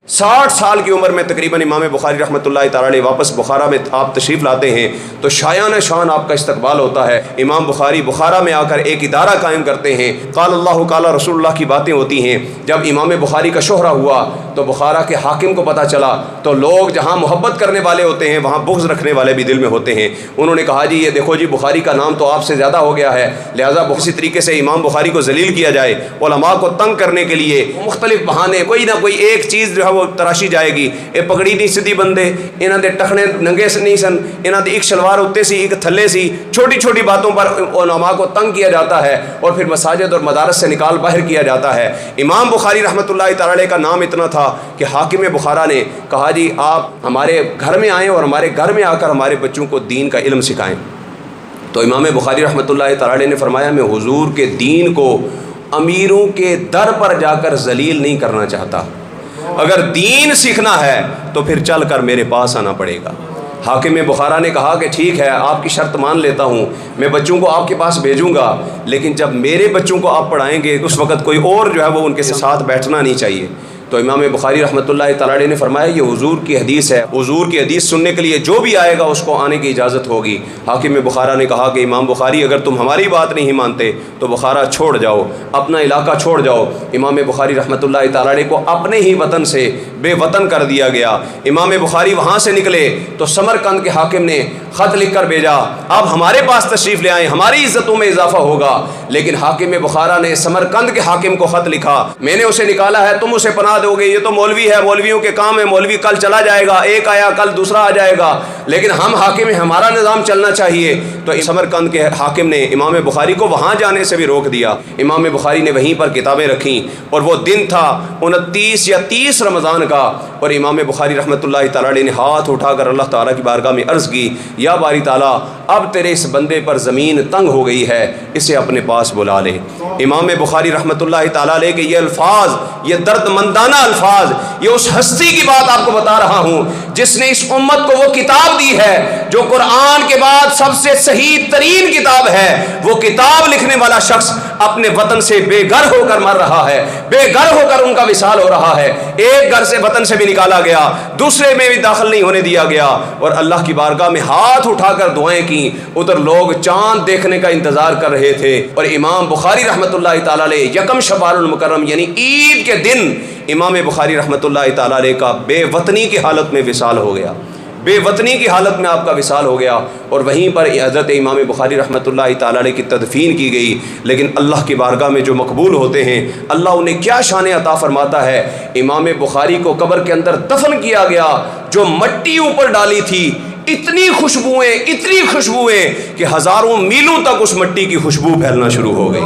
60 साल की उम्र में तकरीबन इमाम बुखारी रहमतुल्लाहि तआला अलैह वापस बुखारा में आप तशरीफ़ लाते हैं तो शायान शान आपका इस्तकबाल होता है। इमाम बुखारी बुखारा में आकर एक इदारा कायम करते हैं। क़ाल अल्लाह क़ाल रसूलुल्लाह की बातें होती हैं। जब इमाम बुखारी का शोहरा हुआ तो बुखारा के हाकिम को पता चला तो लोग जहाँ मोहब्बत करने वाले होते हैं वहाँ बुग़्ज़ रखने वाले भी दिल में होते हैं। उन्होंने कहा जी ये देखो जी बुखारी का नाम तो आपसे ज़्यादा हो गया है, लिहाजा इसी तरीके से इमाम बुखारी को जलील किया जाए। उलमा को तंग करने के लिए मुख्तलिफ बहाने कोई ना कोई एक चीज़ जो है वो तराशी जाएगी। ये पगड़ी नहीं सीधी बंदे, इन्हों के टखने नंगे नहीं सन, इन्हों की एक शलवार उत्ते सी एक थले सी। छोटी छोटी बातों पर उलमा को तंग किया जाता है और फिर मसाजिद और मदारस से निकाल बाहर किया जाता है। इमाम बुखारी रहमतुल्लाहि तआला अलैह का नाम इतना था कि हाकिम बुखारा ने कहा जी आप हमारे घर में आएँ और हमारे घर में आकर हमारे बच्चों को दीन का इल्म सिखाएँ। तो इमाम बुखारी रहमतुल्लाहि तआला अलैह ने फरमाया मैं हुजूर के दीन को अमीरों के दर पर जाकर जलील नहीं करना चाहता, अगर दीन सीखना है तो फिर चल कर मेरे पास आना पड़ेगा। हाकिम बुखारा ने कहा कि ठीक है आपकी शर्त मान लेता हूँ, मैं बच्चों को आपके पास भेजूँगा, लेकिन जब मेरे बच्चों को आप पढ़ाएंगे उस वक़्त कोई और जो है वो उनके साथ बैठना नहीं चाहिए। तो इमाम बुखारी रहमतुल्लाहि तआला अलैह ने फरमाया ये हुजूर की हदीस है, हुजूर की हदीस सुनने के लिए जो भी आएगा उसको आने की इजाज़त होगी। हाकिम बुखारा ने कहा कि इमाम बुखारी अगर तुम हमारी बात नहीं मानते तो बुखारा छोड़ जाओ, अपना इलाका छोड़ जाओ। इमाम बुखारी रहमतुल्लाहि तआला अलैह को अपने ही वतन से बेवतन कर दिया गया। इमाम बुखारी वहाँ से निकले तो समरकंद के हाकिम ने ख़त लिख कर भेजा अब हमारे पास तशरीफ़ ले आए, हमारी इज़्ज़तों में इजाफा होगा। लेकिन हाकिम बुखारा ने समरकंद के हाकिम को ख़त लिखा, मैंने उसे निकाला है, तुम उसे पनाह दोगे, ये तो मौलवी है, मौलवियों के काम है, मौलवी कल चला जाएगा, एक आया कल दूसरा आ जाएगा, लेकिन हम हाकिम हैं, हमारा निज़ाम चलना चाहिए। तो समरकंद के हाकिम ने इमाम बुखारी को वहाँ जाने से भी रोक दिया। इमाम बुखारी ने वहीं पर किताबें रखीं और वो दिन था 29 या 30 रमज़ान का, और इमाम बुखारी रहमतुल्लाहि तआला अलैह ने हाथ उठाकर अल्लाह ताला की बारगाह में अर्ज़ की या बारी ताला अब तेरे इस बंदे पर ज़मीन तंग हो गई है, इसे अपने पास बुला ले। इमाम बुखारी रहमतुल्लाहि तआला अलैह के ये अल्फाज, ये दर्दमंदाना अल्फाज, ये उस हस्ती की बात आपको बता रहा हूँ जिसने इस उम्मत को वो किताब दी है जो कुरान के बाद सबसे सही तरीन किताब है। वो किताब लिखने वाला शख्स अपने वतन से बेघर होकर मर रहा है, बेघर होकर उनका विसाल हो रहा है। एक घर से वतन से भी निकाला गया, दूसरे में भी दाखिल नहीं होने दिया गया, और अल्लाह की बारगाह में हाथ उठाकर दुआएं की। उधर लोग चांद देखने का इंतजार कर रहे थे और इमाम बुखारी रहमतुल्लाहि तआला अलैह यकम शवारुल मुकर्रम यानी ईद के दिन इमाम बुखारी रहमतुल्लाहि तआला अलैह का बेवतनी की हालत में विसाल हो गया, बेवतनी की हालत में आपका विसाल हो गया। और वहीं पर हज़रत इमाम बुखारी रहमतुल्लाहि तआला अलैह की तदफीन की गई। लेकिन अल्लाह की बारगाह में जो मकबूल होते हैं अल्लाह उन्हें क्या शान अता फरमाता है। इमाम बुखारी को कब्र के अंदर दफन किया गया, जो मट्टी ऊपर डाली थी इतनी खुशबुएं कि हज़ारों मीलों तक उस मट्टी की खुशबू फैलना शुरू हो गई।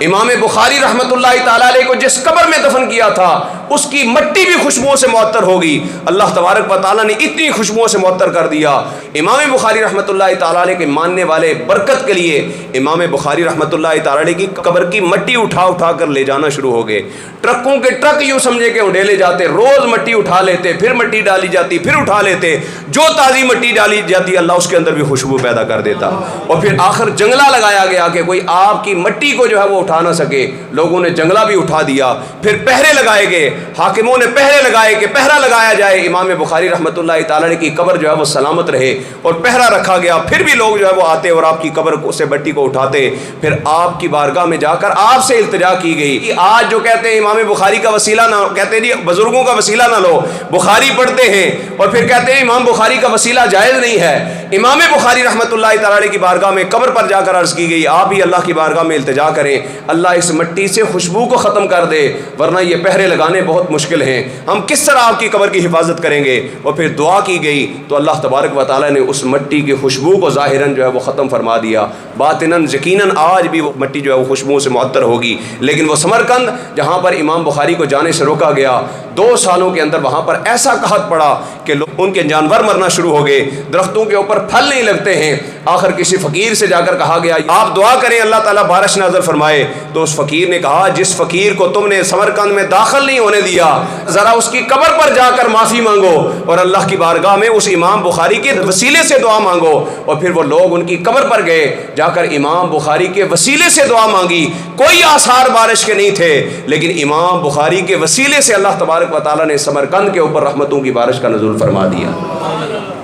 इमाम बुखारी रहमतुल्लाहि तआला अलैह को जिस कब्र में दफन किया था उसकी मट्टी भी खुशबुओं से मुअत्तर होगी। अल्लाह तबारक व तआला ने इतनी खुशबुओं से मुअत्तर कर दिया। इमाम बुखारी रहमतुल्लाहि तआला अलैह के मानने वाले बरकत के लिए इमाम बुखारी रहमतुल्लाहि तआला अलैह की कब्र की मट्टी उठा उठा कर ले जाना शुरू हो गए। ट्रकों के ट्रक यूँ समझे के उठेले जाते, रोज़ मट्टी उठा लेते, फिर मट्टी डाली जाती, फिर उठा लेते। जो ताज़ी मट्टी डाली जाती अल्लाह उसके अंदर भी खुशबू पैदा कर देता। और फिर आखिर जंगला लगाया गया कि कोई आपकी मट्टी को जो है वो उठा ना सके। लोगों ने जंगला भी उठा दिया। फिर पहरे लगाए गए, हाकिमों ने पहरे लगाए कि पहरा लगाया जाए, इमाम बुखारी रहमतुल्लाहि तआला अलैह की कब्र जो है वो सलामत रहे, और पहरा रखा गया। फिर भी लोग जो है वो आते और आपकी कब्र से मट्टी को उठाते। फिर आपकी बारगाह में जाकर आपसे इल्तिजा की गई कि आज जो कहते हैं इमाम बुखारी का वसीला ना, कहते हैं जी बुजुर्गों का वसीला ना लो, बुखारी पढ़ते हैं, और फिर कहते हैं इमाम बुखारी का वसीला जायज़ नहीं है। इमाम बुखारी रहमतुल्लाहि तआला अलैह की बारगाह में कब्र पर जाकर अर्ज़ की गई आप ही अल्लाह की बारगाह में इल्तिजा करें, अल्लाह इस मट्टी से खुशबू को ख़त्म कर दे, वरना ये पहरे लगाने बहुत मुश्किल हैं, हम किस तरह आपकी कब्र की हिफाजत करेंगे। और फिर दुआ की गई तो अल्लाह तबारक व तआला ने उस मट्टी की खुशबू को ज़ाहिरन जो है वो ख़त्म फरमा दिया। बातिनन यकीनन आज भी वो मट्टी जो है वो खुशबू से मुअत्तर होगी। लेकिन वो समरकंद जहाँ पर इमाम बुखारी को जाने से रोका गया, 2 सालों के अंदर वहाँ पर ऐसा कहत पड़ा कि उनके जानवर मरना शुरू हो गए, दरख्तों के ऊपर फल नहीं लगते हैं। आखिर किसी फ़कीर से जाकर कहा गया आप दुआ करें अल्लाह ताला बारिश नाज़िल फरमाए। तो उस फ़कीर ने कहा जिस फ़कीर को तुमने समरकंद में दाखिल नहीं होने ہونے دیا, ذرا اس کی قبر پر جا کر معافی مانگو اور اللہ کی بارگاہ میں اس امام بخاری کے وسیلے سے دعا مانگو. اور پھر وہ لوگ ان کی قبر پر گئے, جا کر امام بخاری کے وسیلے سے دعا مانگی. کوئی آثار بارش کے نہیں تھے, لیکن امام بخاری کے وسیلے سے اللہ تبارک و تعالیٰ نے سمرقند کے اوپر رحمتوں کی بارش کا نزول فرما دیا.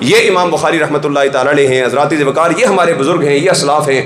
یہ امام بخاری رحمۃ اللہ تعالیٰ علیہ ہیں. حضرات وقار, یہ ہمارے بزرگ ہیں, یہ اسلاف ہیں.